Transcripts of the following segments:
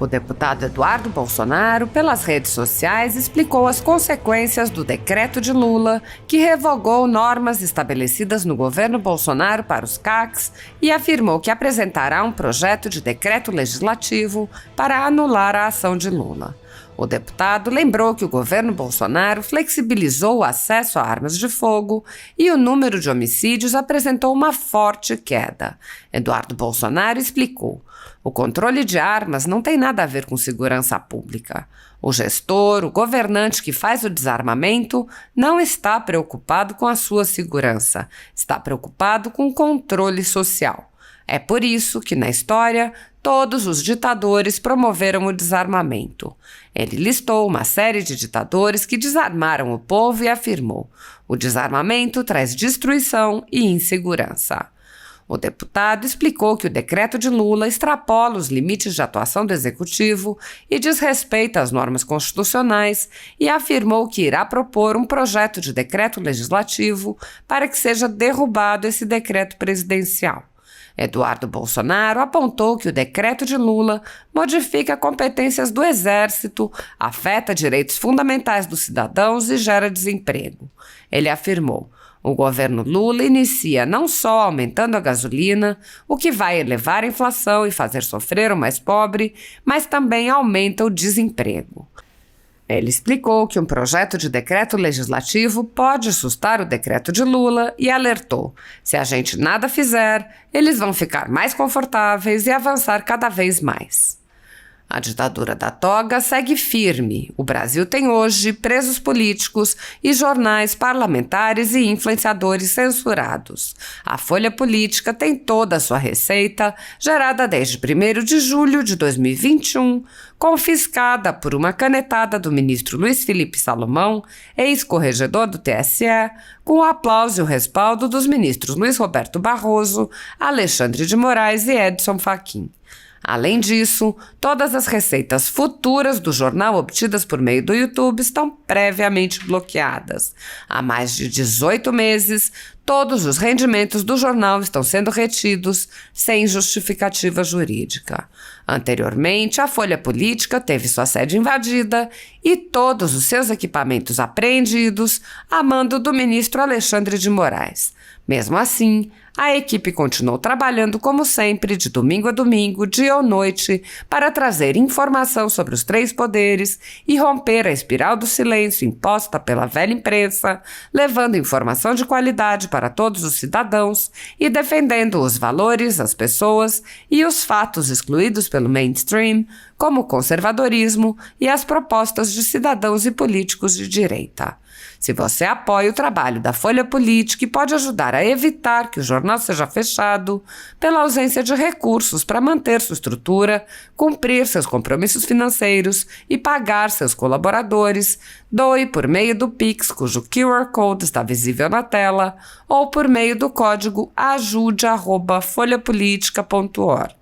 O deputado Eduardo Bolsonaro, pelas redes sociais, explicou as consequências do decreto de Lula, que revogou normas estabelecidas no governo Bolsonaro para os CACs e afirmou que apresentará um projeto de decreto legislativo para anular a ação de Lula. O deputado lembrou que o governo Bolsonaro flexibilizou o acesso a armas de fogo e o número de homicídios apresentou uma forte queda. Eduardo Bolsonaro explicou: o controle de armas não tem nada a ver com segurança pública. O gestor, o governante que faz o desarmamento, não está preocupado com a sua segurança, está preocupado com o controle social. É por isso que, na história, todos os ditadores promoveram o desarmamento. Ele listou uma série de ditadores que desarmaram o povo e afirmou: o desarmamento traz destruição e insegurança. O deputado explicou que o decreto de Lula extrapola os limites de atuação do executivo e desrespeita as normas constitucionais e afirmou que irá propor um projeto de decreto legislativo para que seja derrubado esse decreto presidencial. Eduardo Bolsonaro apontou que o decreto de Lula modifica competências do Exército, afeta direitos fundamentais dos cidadãos e gera desemprego. Ele afirmou: o governo Lula inicia não só aumentando a gasolina, o que vai elevar a inflação e fazer sofrer o mais pobre, mas também aumenta o desemprego. Ele explicou que um projeto de decreto legislativo pode assustar o decreto de Lula e alertou: se a gente nada fizer, eles vão ficar mais confortáveis e avançar cada vez mais. A ditadura da toga segue firme. O Brasil tem hoje presos políticos e jornais parlamentares e influenciadores censurados. A Folha Política tem toda a sua receita, gerada desde 1º de julho de 2021, confiscada por uma canetada do ministro Luiz Felipe Salomão, ex-corregedor do TSE, com o aplauso e o respaldo dos ministros Luiz Roberto Barroso, Alexandre de Moraes e Edson Fachin. Além disso, todas as receitas futuras do jornal obtidas por meio do YouTube estão previamente bloqueadas. Há mais de 18 meses, todos os rendimentos do jornal estão sendo retidos sem justificativa jurídica. Anteriormente, a Folha Política teve sua sede invadida e todos os seus equipamentos apreendidos a mando do ministro Alexandre de Moraes. Mesmo assim, a equipe continuou trabalhando como sempre, de domingo a domingo, dia ou noite, para trazer informação sobre os 3 poderes e romper a espiral do silêncio imposta pela velha imprensa, levando informação de qualidade para todos os cidadãos e defendendo os valores, as pessoas e os fatos excluídos pelo mainstream, como o conservadorismo e as propostas de cidadãos e políticos de direita. Se você apoia o trabalho da Folha Política e pode ajudar a evitar que o jornal seja fechado, pela ausência de recursos para manter sua estrutura, cumprir seus compromissos financeiros e pagar seus colaboradores, doe por meio do Pix, cujo QR Code está visível na tela, ou por meio do código ajude@folhapolitica.org.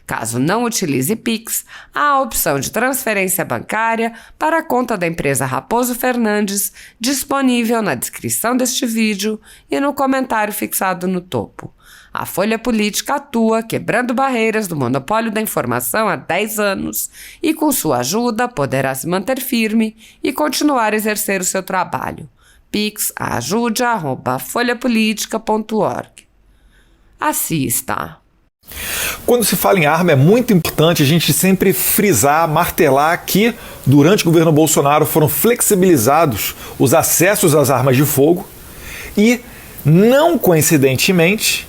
Caso não utilize Pix, há a opção de transferência bancária para a conta da empresa Raposo Fernandes, disponível na descrição deste vídeo e no comentário fixado no topo. A Folha Política atua quebrando barreiras do monopólio da informação há 10 anos e, com sua ajuda, poderá se manter firme e continuar a exercer o seu trabalho. Pix ajude@folhapolitica.org. Assista. Quando se fala em arma, é muito importante a gente sempre frisar, martelar que, durante o governo Bolsonaro, foram flexibilizados os acessos às armas de fogo e, não coincidentemente,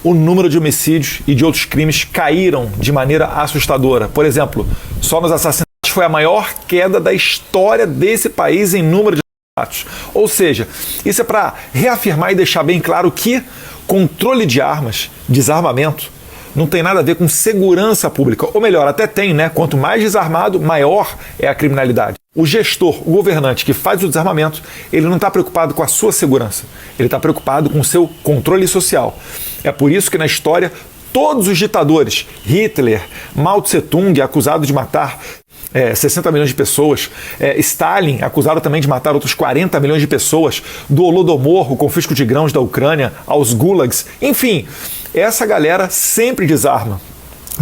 o número de homicídios e de outros crimes caíram de maneira assustadora. Por exemplo, só nos assassinatos foi a maior queda da história desse país em número de assassinatos. Ou seja, isso é para reafirmar e deixar bem claro que controle de armas, desarmamento, não tem nada a ver com segurança pública. Ou melhor, até tem, né? Quanto mais desarmado, maior é a criminalidade. O gestor, o governante que faz o desarmamento, ele não está preocupado com a sua segurança. Ele está preocupado com o seu controle social. É por isso que na história, todos os ditadores, Hitler, Mao Tse-tung, acusado de matar 60 milhões de pessoas, Stalin, acusado também de matar outros 40 milhões de pessoas, do Holodomor, o confisco de grãos da Ucrânia, aos gulags, enfim, essa galera sempre desarma.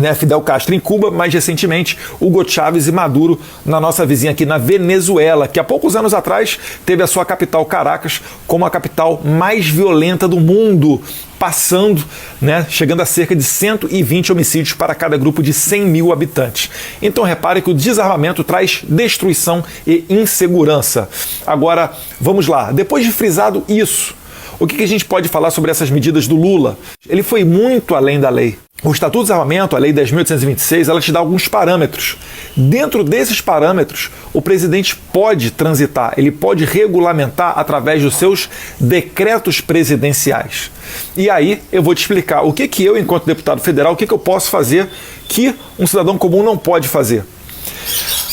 né, Fidel Castro em Cuba, mais recentemente Hugo Chávez e Maduro na nossa vizinha aqui na Venezuela, que há poucos anos atrás teve a sua capital, Caracas, como a capital mais violenta do mundo, passando, né, chegando a cerca de 120 homicídios para cada grupo de 100 mil habitantes. Então repare que o desarmamento traz destruição e insegurança. Agora, vamos lá, depois de frisado isso, o que a gente pode falar sobre essas medidas do Lula? Ele foi muito além da lei. O Estatuto do Desarmamento, a Lei 10.826, ela te dá alguns parâmetros. Dentro desses parâmetros, o presidente pode transitar, ele pode regulamentar através dos seus decretos presidenciais. E aí eu vou te explicar o que eu, enquanto deputado federal, o que eu posso fazer que um cidadão comum não pode fazer.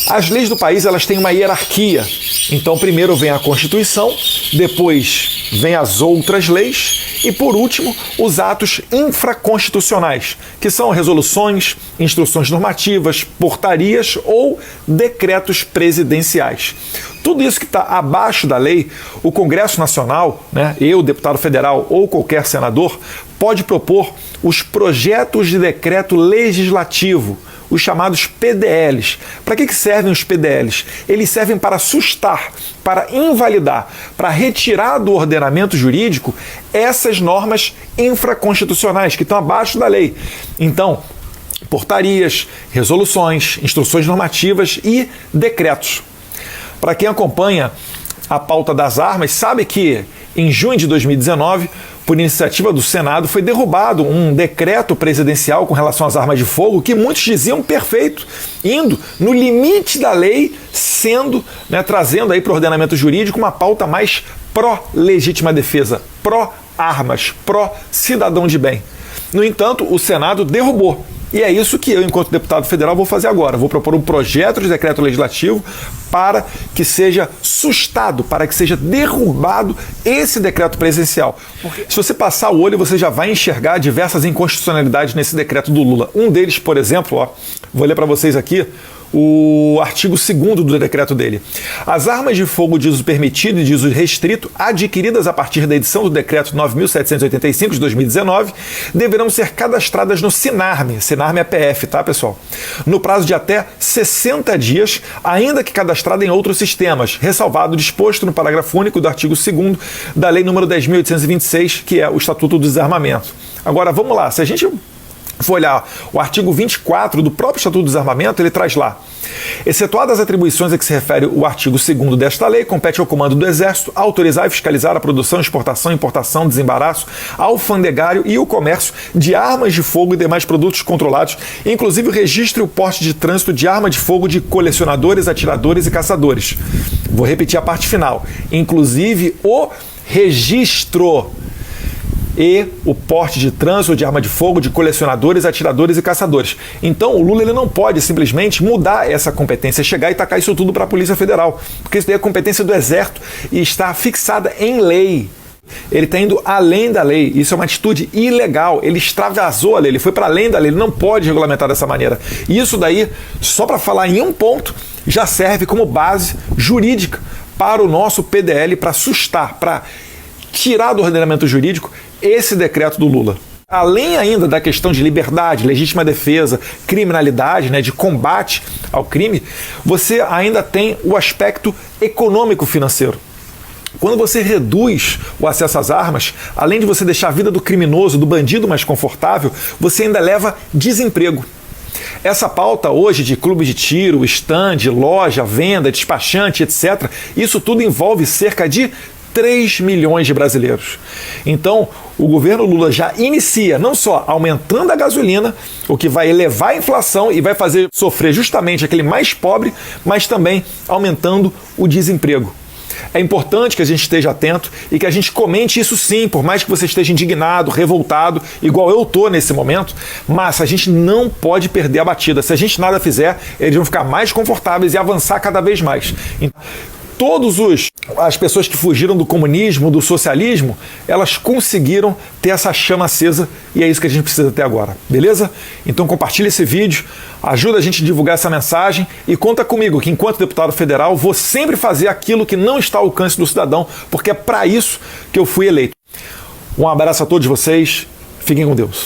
As leis do país, elas têm uma hierarquia. Então, primeiro vem a Constituição, depois vem as outras leis e, por último, os atos infraconstitucionais, que são resoluções, instruções normativas, portarias ou decretos presidenciais. Tudo isso que está abaixo da lei, o Congresso Nacional, né, eu, deputado federal ou qualquer senador, pode propor os projetos de decreto legislativo, os chamados PDLs. Para que servem os PDLs? Eles servem para sustar, para invalidar, para retirar do ordenamento jurídico essas normas infraconstitucionais que estão abaixo da lei. Então, portarias, resoluções, instruções normativas e decretos. Para quem acompanha a pauta das armas, sabe que em junho de 2019, por iniciativa do Senado, foi derrubado um decreto presidencial com relação às armas de fogo que muitos diziam perfeito, indo no limite da lei, sendo, né, trazendo aí para o ordenamento jurídico uma pauta mais pró-legítima defesa, pró-armas, pró-cidadão de bem. No entanto, o Senado derrubou. E é isso que eu, enquanto deputado federal, vou fazer agora. Vou propor um projeto de decreto legislativo para que seja sustado, para que seja derrubado esse decreto presidencial. Porque se você passar o olho, você já vai enxergar diversas inconstitucionalidades nesse decreto do Lula. Um deles, por exemplo, ó, vou ler para vocês aqui, o artigo 2º do decreto dele. As armas de fogo de uso permitido e de uso restrito, adquiridas a partir da edição do decreto 9.785 de 2019, deverão ser cadastradas no Sinarme. Sinarme é PF, tá, pessoal? No prazo de até 60 dias, ainda que cadastrada em outros sistemas, ressalvado o disposto no parágrafo único do artigo 2º da Lei nº 10.826, que é o Estatuto do Desarmamento. Agora, vamos lá. Se a gente for olhar o artigo 24 do próprio Estatuto do Desarmamento, ele traz lá: excetuadas as atribuições a que se refere o artigo 2º desta lei, compete ao Comando do Exército autorizar e fiscalizar a produção, exportação, importação, desembaraço, alfandegário e o comércio de armas de fogo e demais produtos controlados, inclusive o registro e o porte de trânsito de arma de fogo de colecionadores, atiradores e caçadores. Vou repetir a parte final. Inclusive o registro e o porte de trânsito de arma de fogo de colecionadores, atiradores e caçadores. Então o Lula ele não pode simplesmente mudar essa competência, chegar e tacar isso tudo para a Polícia Federal, porque isso daí é competência do Exército e está fixada em lei. Ele está indo além da lei, isso é uma atitude ilegal, ele extravasou a lei, ele foi para além da lei, ele não pode regulamentar dessa maneira. E isso daí, só para falar em um ponto, já serve como base jurídica para o nosso PDL, para sustar, para tirar do ordenamento jurídico esse decreto do Lula. Além ainda da questão de liberdade, legítima defesa, criminalidade, né, de combate ao crime, você ainda tem o aspecto econômico-financeiro. Quando você reduz o acesso às armas, além de você deixar a vida do criminoso, do bandido mais confortável, você ainda leva desemprego. Essa pauta hoje de clube de tiro, stand, loja, venda, despachante, etc., isso tudo envolve cerca de 3 milhões de brasileiros. Então, o governo Lula já inicia não só aumentando a gasolina, o que vai elevar a inflação e vai fazer sofrer justamente aquele mais pobre, mas também aumentando o desemprego. É importante que a gente esteja atento e que a gente comente isso sim, por mais que você esteja indignado, revoltado, igual eu estou nesse momento, mas a gente não pode perder a batida. Se a gente nada fizer, eles vão ficar mais confortáveis e avançar cada vez mais. Então, as pessoas que fugiram do comunismo, do socialismo, elas conseguiram ter essa chama acesa e é isso que a gente precisa ter agora, beleza? Então compartilha esse vídeo, ajuda a gente a divulgar essa mensagem e conta comigo que enquanto deputado federal vou sempre fazer aquilo que não está ao alcance do cidadão, porque é para isso que eu fui eleito. Um abraço a todos vocês, fiquem com Deus.